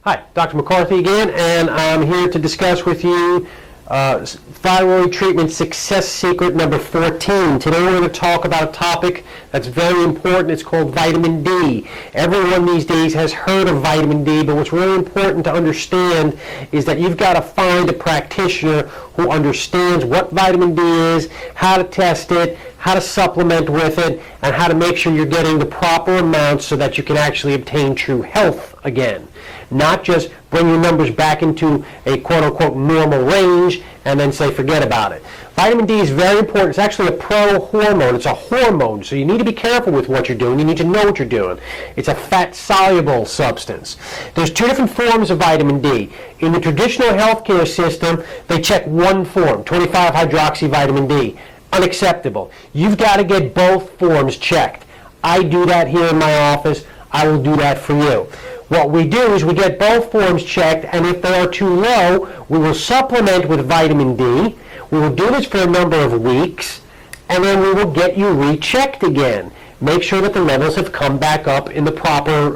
Hi, Dr. McCarthy again, and I'm here to discuss with you thyroid treatment success secret number 14. Today we're going to talk about a topic that's very important. It's called vitamin D. Everyone these days has heard of vitamin D, but what's really important to understand is that you've got to find a practitioner who understands what vitamin D is, how to test it, how to supplement with it, and how to make sure you're getting the proper amounts so that you can actually obtain true health again. Not just bring your numbers back into a quote-unquote normal range and then say forget about it. Vitamin D is very important. It's actually a pro-hormone. It's a hormone, so you need to be careful with what you're doing. You need to know what you're doing. It's a fat-soluble substance. There's two different forms of vitamin D. In the traditional healthcare system, they check one form, 25-hydroxy vitamin D. Unacceptable. You've got to get both forms checked. I do that here in my office. I will do that for you. What we do is we get both forms checked, and if they are too low, we will supplement with vitamin D. We will do this for a number of weeks, and then we will get you rechecked again. Make sure that the levels have come back up in the proper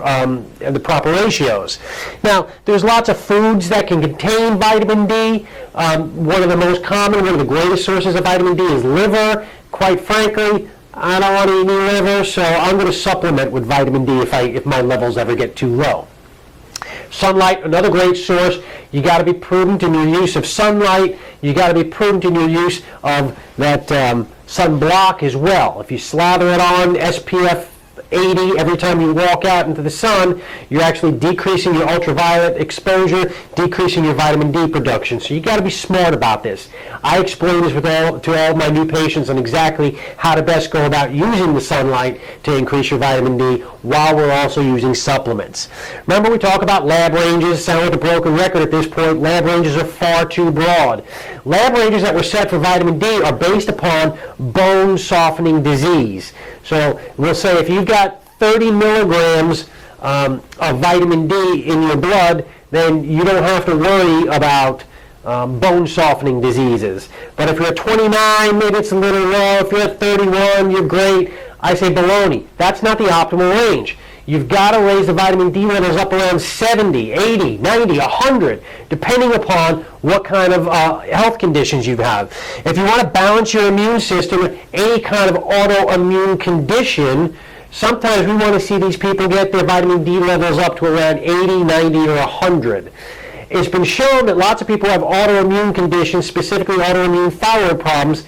ratios. Now, there's lots of foods that can contain vitamin D. One of the most common, one of the greatest sources of vitamin D is liver. Quite frankly, I don't want to eat any liver, so I'm going to supplement with vitamin D if my levels ever get too low. Sunlight, another great source. You got to be prudent in your use of sunlight. You got to be prudent in your use of that sunblock as well. If you slather it on SPF 80 every time you walk out into the sun, you're actually decreasing your ultraviolet exposure, decreasing your vitamin D production. So you got to be smart about this. I explain this to all my new patients on exactly how to best go about using the sunlight to increase your vitamin D while we're also using supplements. Remember, we talk about lab ranges. Sound like a broken record at this point. Lab ranges are far too broad. Lab ranges that were set for vitamin D are based upon bone softening disease. So we'll say if you've got 30 milligrams of vitamin D in your blood, then you don't have to worry about bone softening diseases. But if you're at 29, maybe it's a little low. If you're at 31, you're great. I say baloney. That's not the optimal range. You've got to raise the vitamin D levels up around 70, 80, 90, 100, depending upon what kind of health conditions you have. If you want to balance your immune system, any kind of autoimmune condition, sometimes we want to see these people get their vitamin D levels up to around 80, 90, or 100. It's been shown that lots of people who have autoimmune conditions, specifically autoimmune thyroid problems,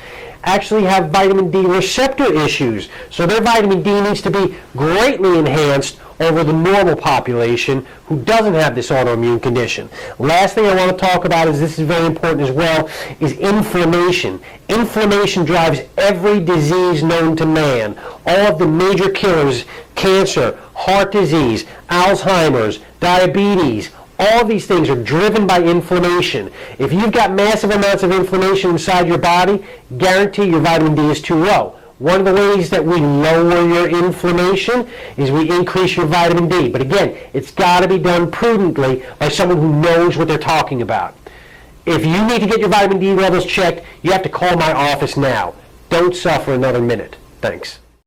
actually have vitamin D receptor issues. So their vitamin D needs to be greatly enhanced over the normal population who doesn't have this autoimmune condition. Last thing I want to talk about is, this is very important as well, is inflammation. Inflammation drives every disease known to man. All of the major killers, cancer, heart disease, Alzheimer's, diabetes, all these things are driven by inflammation. If you've got massive amounts of inflammation inside your body, guarantee your vitamin D is too low. One of the ways that we lower your inflammation is we increase your vitamin D. But again, it's got to be done prudently by someone who knows what they're talking about. If you need to get your vitamin D levels checked, you have to call my office now. Don't suffer another minute. Thanks.